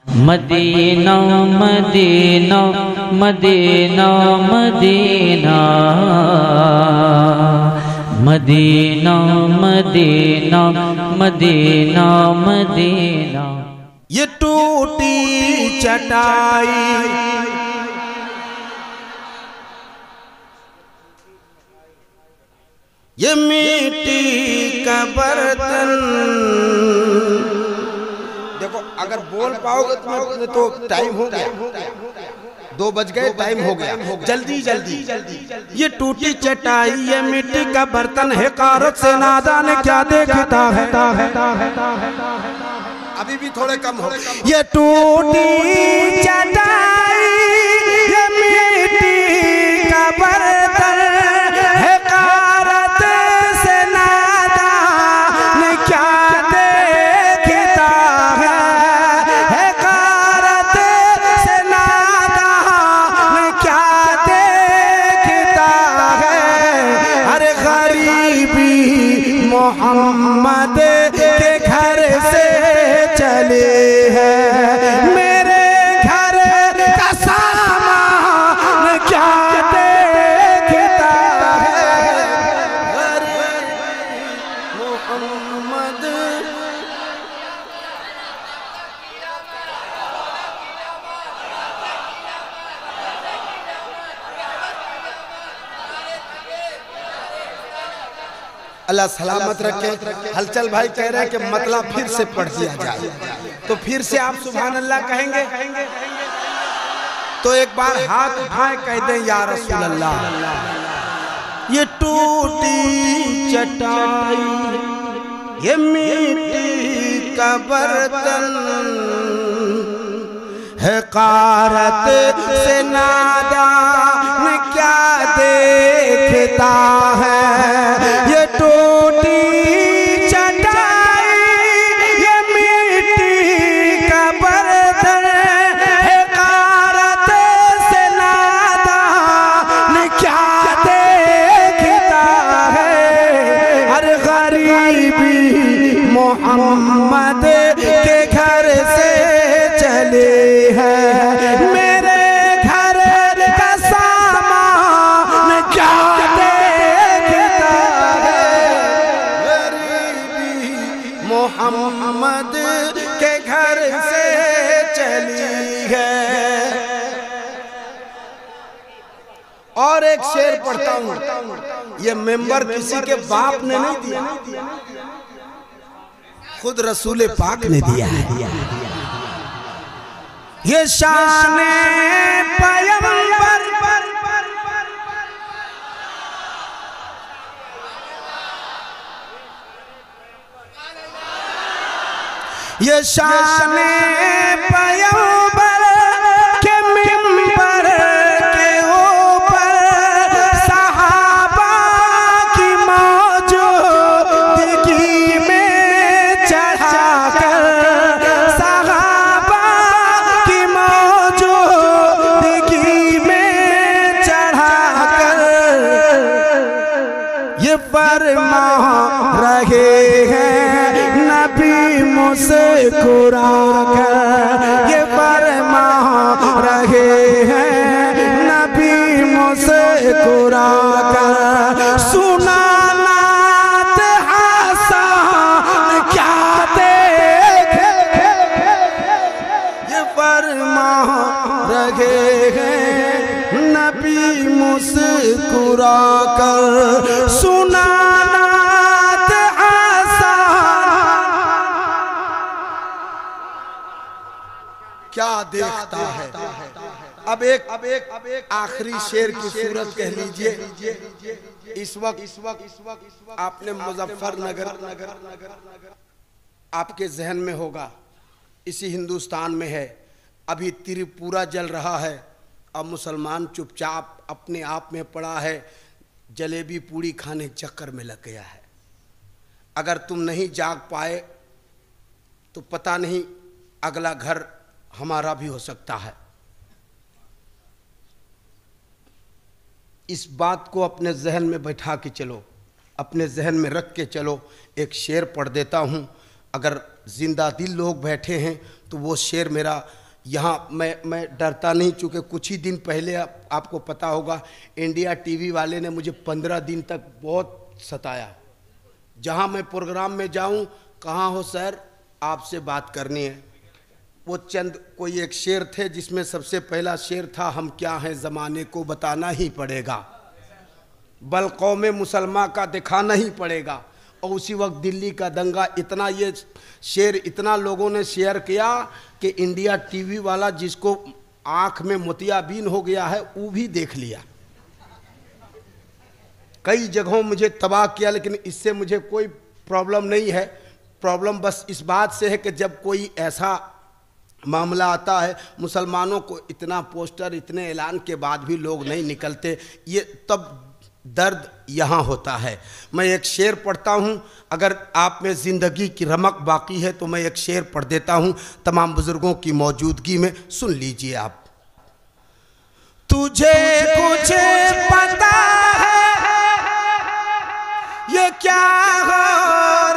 Medina Medina Medina Medina Medina Medina Medina Medina. ये टूटी चटाई ये मिट्टी का बर्तन। देखो अगर बोल पाओगे तो टाइम हो गया, 2 बज गए, टाइम हो गया, जल्दी जल्दी। ये टूटी चटाई ये मिट्टी का बर्तन है, कारत से नादान क्या देखता है। अभी भी थोड़े कम हो। ये टूटी चटाई ये मिट्टी का बर्तन है, कारत से नादान क्या देखता है। कारत से नादान क्या देखता है। अरे गरीबी मोहम्मद के घर से चले हैं, मेरे घर का सामान क्या देखता है। मोहम्मद अल्लाह सलामत रखे। हलचल भाई कह रहे हैं कि मतलब फिर से पढ़ दिया जाए, तो फिर से आप सुभान अल्लाह कहेंगे। तो एक बार हाथ उठाए कह दें या रसूल अल्लाह। ये टूटी चटाई ये मिट्टी का बर्तन है, कारत से नादान क्या देखता है। ये टूटी चटाई ये मिट्टी का बर्तन है, कारत से नादान क्या देखता है। अरे गरीबी मोहम्मद के घर से चले हैं, मेरे घर का सामान क्या देखता है। गरीबी मोहम्मद के घर से चली है। और एक शेर पढ़ता हूँ, ये मेंबर किसी के बाप ने नहीं दिया, खुद रसूल पाक ने दिया है। ये शान पैगंबर ये शान पैगंबर के मिंबर के ऊपर सहाबा की मौजूदगी में चढ़ाकर, सहाबा की मौजूदगी में चढ़ाकर ये फरमा रहे हैं नबी मुस्कुरा कर। ये फरमा रहे हैं नबी मुस्कुरा कर। सुना नात हसन क्या देखे। ये फरमा रहे हैं नबी मुस्कुरा कर। सुना क्या देखता है। अब एक आखिरी शेर की सूरत कह लीजिए। इस वक्त आपने मुजफ्फरनगर आपके जहन में होगा, इसी हिंदुस्तान में है। अभी त्रिपुरा जल रहा है, अब मुसलमान चुपचाप अपने आप में पड़ा है, जलेबी पूड़ी खाने चक्कर में लग गया है। अगर तुम नहीं जाग पाए तो पता नहीं अगला घर हमारा भी हो सकता है। इस बात को अपने जहन में बैठा के चलो, अपने जहन में रख के चलो। एक शेर पढ़ देता हूँ, अगर जिंदा दिल लोग बैठे हैं तो वो शेर मेरा यहाँ, मैं डरता नहीं, चूँकि कुछ ही दिन पहले आपको पता होगा इंडिया टीवी वाले ने मुझे 15 दिन तक बहुत सताया। जहाँ मैं प्रोग्राम में जाऊँ, कहाँ हो सर, आपसे बात करनी है। वो चंद कोई एक शेर थे जिसमें सबसे पहला शेर था, हम क्या हैं ज़माने को बताना ही पड़ेगा, बल कौमे मुसलमान का दिखाना ही पड़ेगा। और उसी वक्त दिल्ली का दंगा, इतना ये शेर इतना लोगों ने शेयर किया कि इंडिया टीवी वाला जिसको आँख में मोतियाबिंद हो गया है वो भी देख लिया। कई जगहों मुझे तबाह किया, लेकिन इससे मुझे कोई प्रॉब्लम नहीं है। प्रॉब्लम बस इस बात से है कि जब कोई ऐसा मामला आता है, मुसलमानों को इतना पोस्टर, इतने ऐलान के बाद भी लोग नहीं निकलते, ये तब दर्द यहाँ होता है। मैं एक शेर पढ़ता हूँ, अगर आप में ज़िंदगी की रमक बाकी है तो मैं एक शेर पढ़ देता हूँ तमाम बुज़ुर्गों की मौजूदगी में, सुन लीजिए आप। तुझे कुछ पता है ये क्या हो